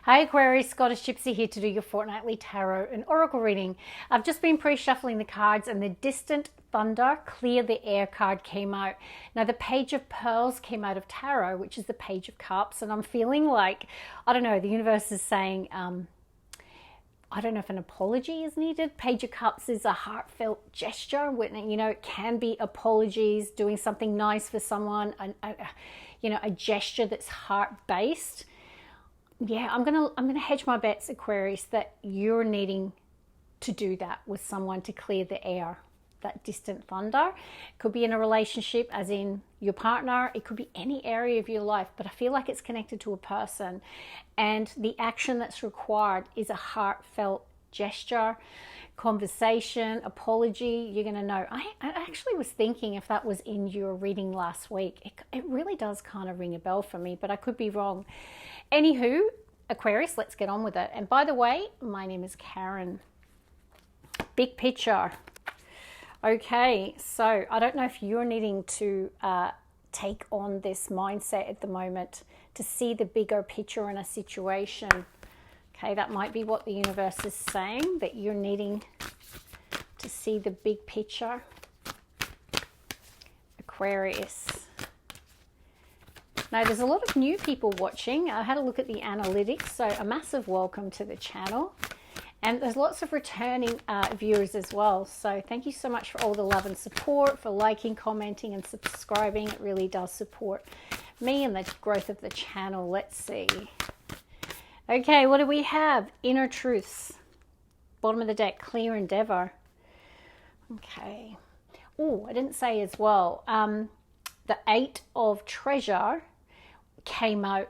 Hi Aquarius, Scottish Gypsy here to do your fortnightly tarot and oracle reading. I've just been pre-shuffling the cards and the Distant Thunder, Clear the Air card came out. Now the Page of Pearls came out of tarot, which is the Page of Cups, and I'm feeling like, I don't know, the universe is saying, I don't know if an apology is needed. Page of Cups is a heartfelt gesture. You know, it can be apologies, doing something nice for someone, a gesture that's heart-based. Yeah, I'm gonna hedge my bets, Aquarius, that you're needing to do that with someone to clear the air. That distant thunder. It could be in a relationship, as in your partner. It could be any area of your life, but I feel like it's connected to a person. And the action that's required is a heartfelt gesture, conversation, apology. You're going to know. I actually was thinking if that was in your reading last week. It really does kind of ring a bell for me, but I could be wrong. Anywho, Aquarius, let's get on with it. And by the way, my name is Karen. Big picture. Okay, so I don't know if you're needing to take on this mindset at the moment to see the bigger picture in a situation. Okay, that might be what the universe is saying, that you're needing to see the big picture. Aquarius. Now, there's a lot of new people watching. I had a look at the analytics, so a massive welcome to the channel. And there's lots of returning viewers as well. So thank you so much for all the love and support, for liking, commenting, and subscribing. It really does support me and the growth of the channel. Let's see. Okay, what do we have? Inner Truths. Bottom of the deck, Clear Endeavor. Okay. Oh, I didn't say as well. The Eight of Treasure came out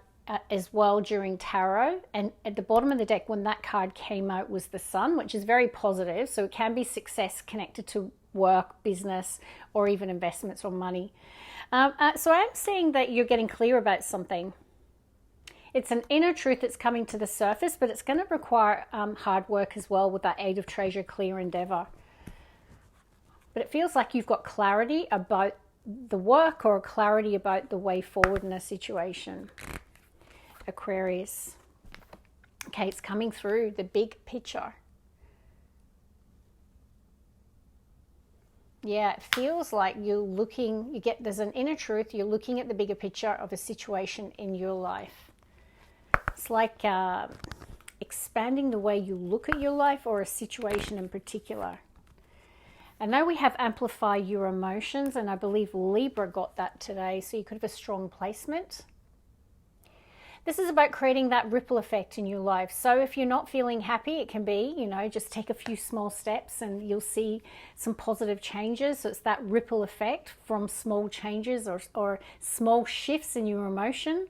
as well during tarot, and at the bottom of the deck when that card came out was the Sun, which is very positive. So it can be success connected to work, business, or even investments or money. So I'm seeing that you're getting clear about something. It's an inner truth that's coming to the surface, but it's going to require hard work as well with that Eight of Treasure, Clear Endeavor. But it feels like you've got clarity about the work or clarity about the way forward in a situation. Aquarius. Okay, it's coming through the big picture. Yeah, it feels like you're looking, there's an inner truth, you're looking at the bigger picture of a situation in your life. It's like expanding the way you look at your life or a situation in particular. I know we have amplify your emotions, and I believe Libra got that today, so you could have a strong placement. This is about creating that ripple effect in your life. So if you're not feeling happy, it can be, just take a few small steps and you'll see some positive changes. So it's that ripple effect from small changes or small shifts in your emotion.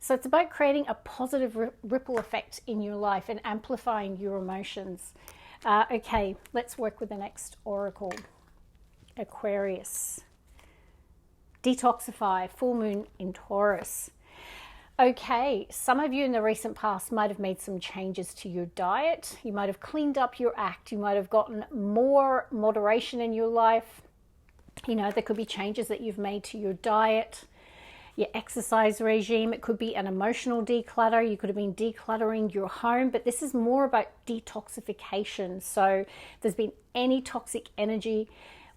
So it's about creating a positive ripple effect in your life and amplifying your emotions. Okay, let's work with the next oracle. Aquarius. Detoxify, full moon in Taurus. Okay, some of you in the recent past might have made some changes to your diet. You might have cleaned up your act. You might have gotten more moderation in your life. There could be changes that you've made to your diet, your exercise regime. It could be an emotional declutter. You could have been decluttering your home, but this is more about detoxification. So if there's been any toxic energy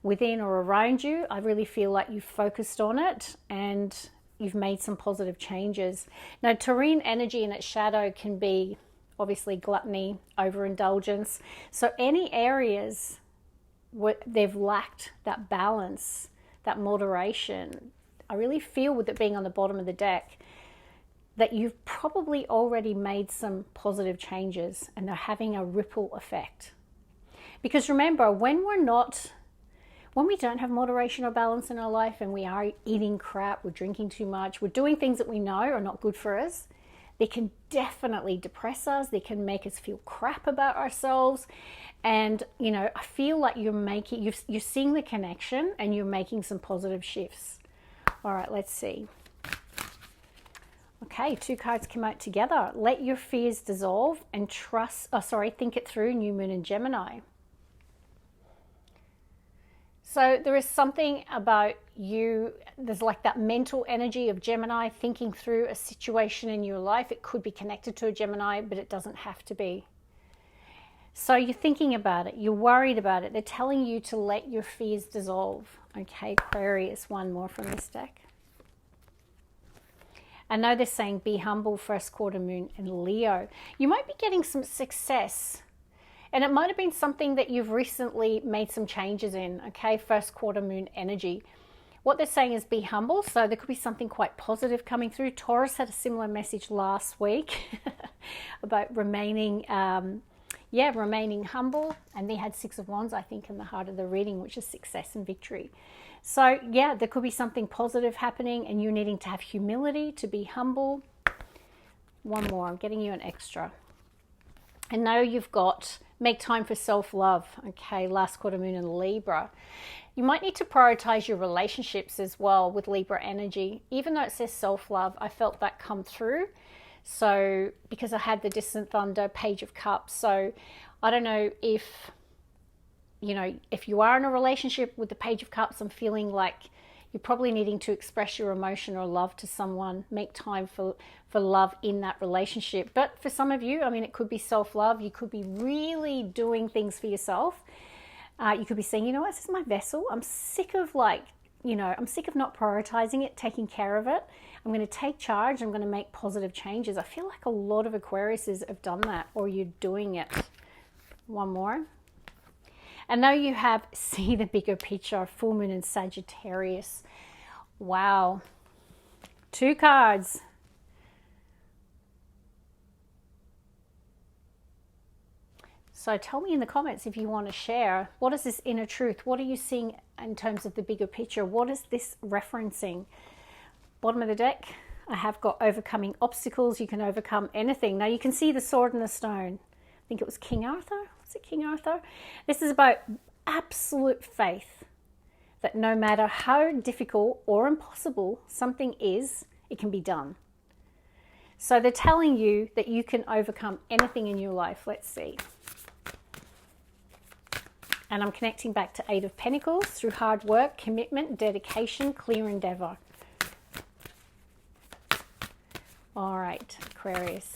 within or around you, I really feel like you've focused on it and you've made some positive changes. Now, Taurine energy in its shadow can be obviously gluttony, overindulgence. So any areas where they've lacked that balance, that moderation, I really feel with it being on the bottom of the deck that you've probably already made some positive changes and they're having a ripple effect. Because remember, when we don't have moderation or balance in our life and we are eating crap, we're drinking too much, we're doing things that we know are not good for us, they can definitely depress us. They can make us feel crap about ourselves. And, I feel like you're seeing the connection and you're making some positive shifts. All right, let's see. Okay, two cards come out together. Let your fears dissolve and think it through, New Moon in Gemini. So there is something about you, there's like that mental energy of Gemini thinking through a situation in your life. It could be connected to a Gemini, but it doesn't have to be. So you're thinking about it, you're worried about it. They're telling you to let your fears dissolve. Okay, Aquarius, one more from this deck. I know they're saying be humble, first quarter moon in Leo. You might be getting some success. And it might have been something that you've recently made some changes in, okay? First quarter moon energy. What they're saying is be humble. So there could be something quite positive coming through. Taurus had a similar message last week about remaining humble. And they had Six of Wands, I think, in the heart of the reading, which is success and victory. So yeah, there could be something positive happening and you needing to have humility, to be humble. One more, I'm getting you an extra. And now you've got make time for self-love. Okay, last quarter moon in Libra. You might need to prioritize your relationships as well with Libra energy. Even though it says self-love, I felt that come through. So because I had the distant thunder, Page of Cups. So I don't know if, you know, if you are in a relationship with the Page of Cups, I'm feeling like you're probably needing to express your emotion or love to someone, make time for love in that relationship. But for some of you, I mean, it could be self-love. You could be really doing things for yourself. You could be saying, you know what, this is my vessel. I'm sick of I'm sick of not prioritizing it, taking care of it. I'm going to take charge. I'm going to make positive changes. I feel like a lot of Aquariuses have done that, or you're doing it. One more. And now you have see the bigger picture, full moon in Sagittarius. Wow. 2 cards. So tell me in the comments if you want to share. What is this inner truth? What are you seeing in terms of the bigger picture? What is this referencing? Bottom of the deck, I have got overcoming obstacles. You can overcome anything. Now you can see the sword and the stone. I think it was King Arthur. Was it King Arthur? This is about absolute faith that no matter how difficult or impossible something is, it can be done. So they're telling you that you can overcome anything in your life. Let's see. And I'm connecting back to 8 of Pentacles through hard work, commitment, dedication, clear endeavor. All right, Aquarius.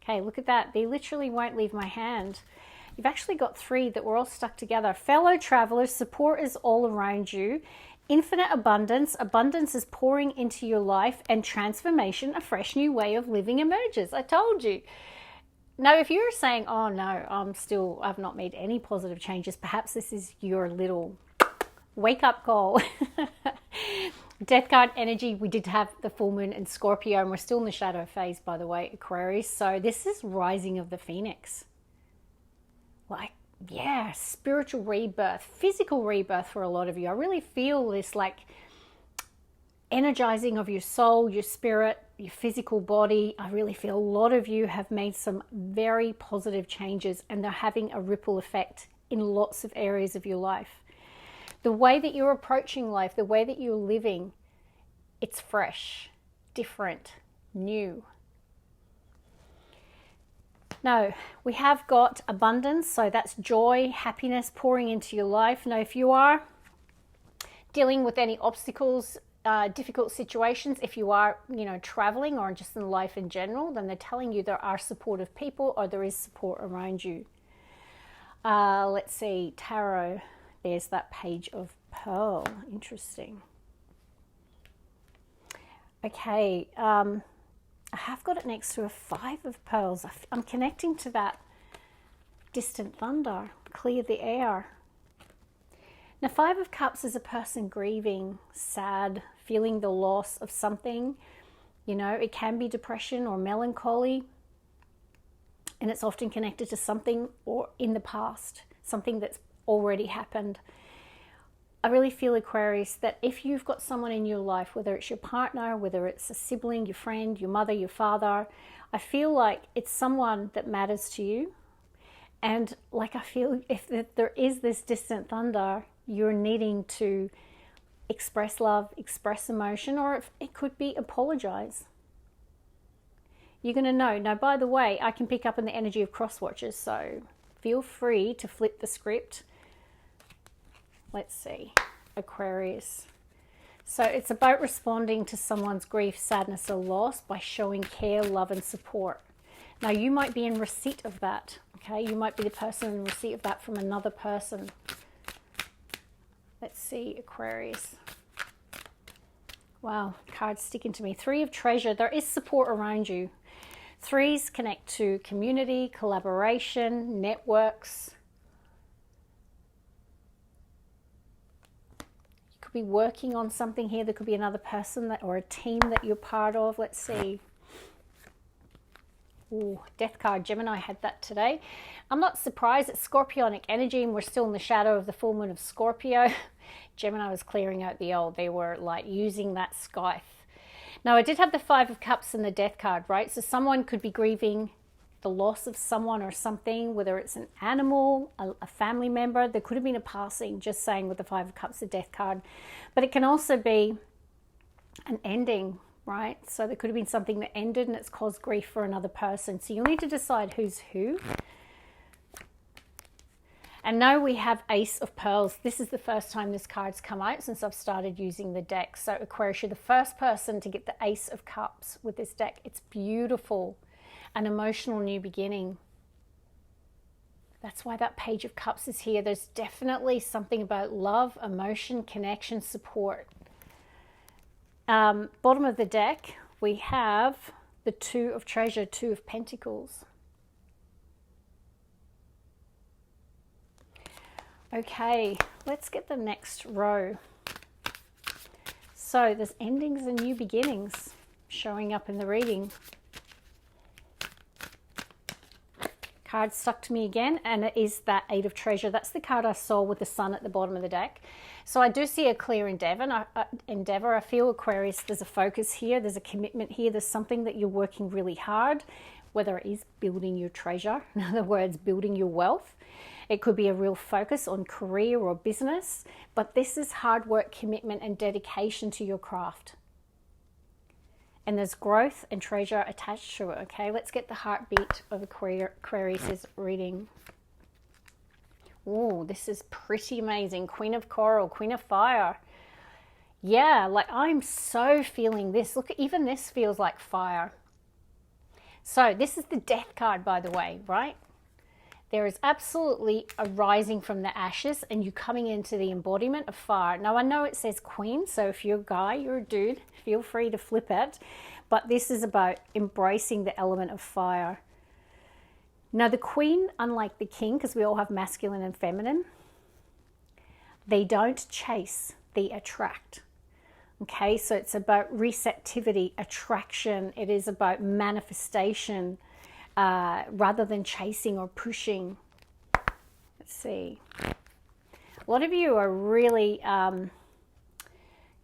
Okay, look at that. They literally won't leave my hand. You've actually got 3 that were all stuck together. Fellow travelers, support is all around you. Infinite abundance. Abundance is pouring into your life, and transformation, a fresh new way of living emerges. I told you. Now, if you're saying, oh no, I've not made any positive changes, perhaps this is your little wake-up call. Death card energy, we did have the full moon in Scorpio, and we're still in the shadow phase, by the way, Aquarius. So this is rising of the phoenix. Like, yeah, spiritual rebirth, physical rebirth for a lot of you. I really feel this like energizing of your soul, your spirit, your physical body. I really feel a lot of you have made some very positive changes, and they're having a ripple effect in lots of areas of your life. The way that you're approaching life, the way that you're living, it's fresh, different, new. Now, we have got abundance, so that's joy, happiness pouring into your life. Now, if you are dealing with any obstacles, difficult situations, if you are, traveling or just in life in general, then they're telling you there are supportive people, or there is support around you. Let's see, tarot. There's that Page of Pearl. Interesting. Okay, I have got it next to a 5 of Pearls. I'm connecting to that distant thunder. Clear the air. Now, 5 of Cups is a person grieving, sad, feeling the loss of something. It can be depression or melancholy. And it's often connected to something or in the past, something that's already happened. I really feel, Aquarius, that if you've got someone in your life, whether it's your partner, whether it's a sibling, your friend, your mother, your father, I feel like it's someone that matters to you. And like, I feel if there is this distant thunder, you're needing to express love, express emotion, or if it could be apologize. You're going to know. Now, by the way, I can pick up on the energy of cross watchers, so feel free to flip the script. Let's see, Aquarius. So it's about responding to someone's grief, sadness, or loss by showing care, love, and support. Now, you might be in receipt of that, okay? You might be the person in receipt of that from another person. Let's see, Aquarius. Wow, cards sticking to me. Three of Treasure. There is support around you. Threes connect to community, collaboration, networks. You could be working on something here. There could be another person that, or a team that you're part of. Let's see. Ooh, Death card. Gemini had that today. I'm not surprised. It's Scorpionic energy and we're still in the shadow of the full moon of Scorpio. Gemini was clearing out the old. They were like using that scythe. Now, I did have the Five of Cups and the Death card, right? So someone could be grieving the loss of someone or something, whether it's an animal, a family member. There could have been a passing, just saying, with the Five of Cups, the Death card. But it can also be an ending, right? So there could have been something that ended and it's caused grief for another person. So you'll need to decide who's who. And now we have Ace of Pearls. This is the first time this card's come out since I've started using the deck. So Aquarius, you're the first person to get the Ace of Cups with this deck. It's beautiful. An emotional new beginning. That's why that Page of Cups is here. There's definitely something about love, emotion, connection, support. Bottom of the deck, we have the Two of Treasure, Two of Pentacles. Okay, let's get the next row. So there's endings and new beginnings showing up in the reading. Card stuck to me again, and it is that Eight of Treasure. That's the card I saw with the sun at the bottom of the deck. So I do see a clear endeavor. I feel, Aquarius, there's a focus here. There's a commitment here. There's something that you're working really hard, whether it is building your treasure, in other words, building your wealth. It could be a real focus on career or business, but this is hard work, commitment, and dedication to your craft. And there's growth and treasure attached to it, okay? Let's get the heartbeat of Aquarius' reading. Oh, this is pretty amazing. Queen of Coral, Queen of Fire. Yeah, like I'm so feeling this. Look, even this feels like fire. So this is the Death card, by the way, right? There is absolutely a rising from the ashes and you coming into the embodiment of fire. Now, I know it says Queen, so if you're a guy, you're a dude, feel free to flip it. But this is about embracing the element of fire. Now, the Queen, unlike the King, because we all have masculine and feminine, they don't chase, they attract. Okay, so it's about receptivity, attraction. It is about manifestation. Rather than chasing or pushing. Let's see. A lot of you are really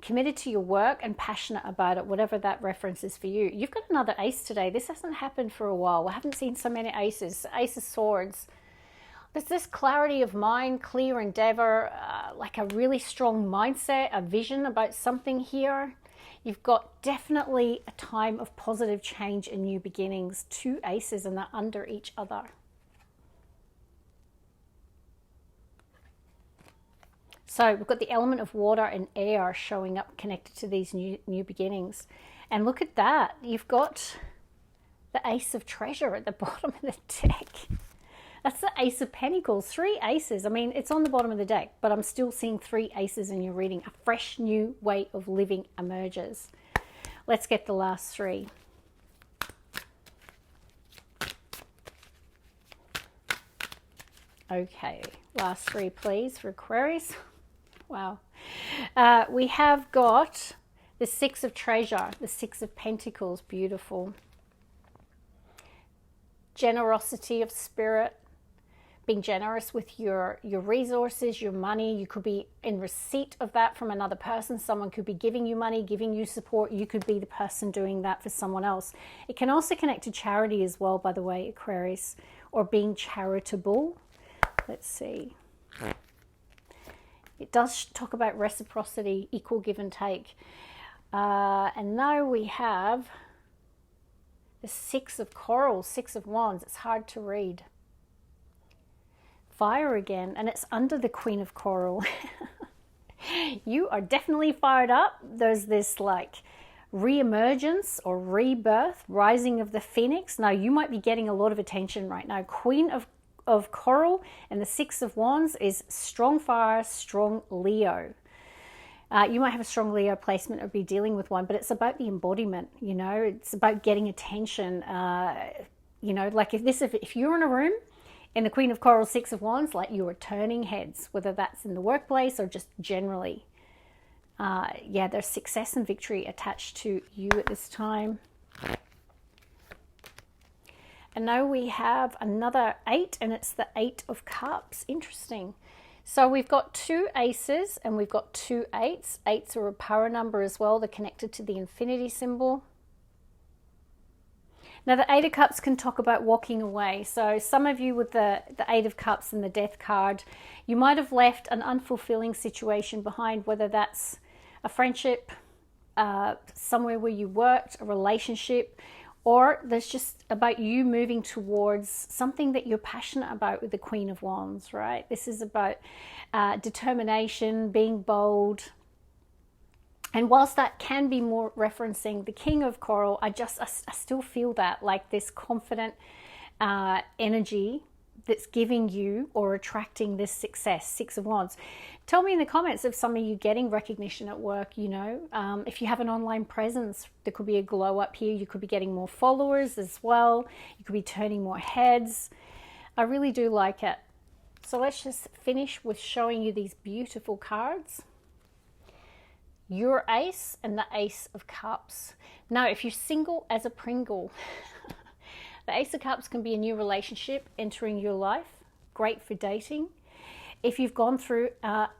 committed to your work and passionate about it, whatever that reference is for you. You've got another ace today. This hasn't happened for a while. We haven't seen so many aces. Ace of Swords. There's this clarity of mind, clear endeavor, like a really strong mindset, a vision about something here. You've got definitely a time of positive change and new beginnings. Two aces and they're under each other. So we've got the element of water and air showing up connected to these new beginnings. And look at that. You've got the Ace of Treasure at the bottom of the deck. That's the Ace of Pentacles, three aces. I mean, it's on the bottom of the deck, but I'm still seeing three aces in your reading. A fresh new way of living emerges. Let's get the last three. Okay, last three, please, for Aquarius. Wow. We have got the Six of Treasure, the Six of Pentacles, beautiful. Generosity of spirit. Being generous with your resources, your money. You could be in receipt of that from another person. Someone could be giving you money, giving you support. You could be the person doing that for someone else. It can also connect to charity as well, by the way, Aquarius, or being charitable. Let's see. It does talk about reciprocity, equal give and take. And now we have the Six of Coral, Six of Wands. It's hard to read. Fire again, and it's under the Queen of Coral. You are definitely fired up. There's this like re-emergence or rebirth, rising of the phoenix. Now you might be getting a lot of attention right now. Queen of Coral and the Six of Wands is strong fire, strong Leo. You might have a strong Leo placement or be dealing with one, but it's about the embodiment, you know, it's about getting attention. You know, like if you're in a room and the Queen of Coral, Six of Wands, like you are turning heads, whether that's in the workplace or just generally. Yeah, there's success and victory attached to you at this time. And now we have another 8, and it's the 8 of Cups. Interesting. So we've got 2 aces and we've got 2 8s. 8s are a power number as well. They're connected to the infinity symbol. Now the 8 of Cups can talk about walking away. So some of you with the 8 of Cups and the Death card, you might have left an unfulfilling situation behind, whether that's a friendship, somewhere where you worked, a relationship, or there's just about you moving towards something that you're passionate about with the Queen of Wands, right? This is about determination, being bold. And whilst that can be more referencing the King of Coral, I still feel that, like this confident energy that's giving you or attracting this success. Six of Wands. Tell me in the comments if some of you getting recognition at work, you know, if you have an online presence, there could be a glow up here. You could be getting more followers as well. You could be turning more heads. I really do like it. So let's just finish with showing you these beautiful cards. Your ace and the Ace of Cups. Now, if you're single as a Pringle, the Ace of Cups can be a new relationship entering your life. Great for dating. If you've gone through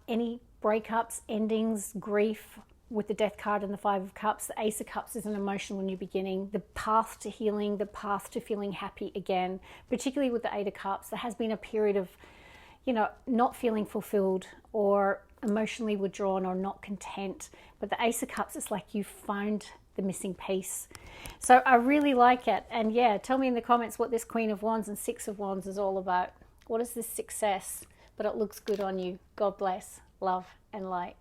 any breakups, endings, grief with the Death card and the Five of Cups, the Ace of Cups is an emotional new beginning, the path to healing, the path to feeling happy again, particularly with the Eight of Cups. There has been a period of, you know, not feeling fulfilled or emotionally withdrawn or not content. But the Ace of Cups is like you found the missing piece. So I really like it. And yeah, tell me in the comments what this Queen of Wands and Six of Wands is all about. What is this success? But it looks good on you. God bless, love and light.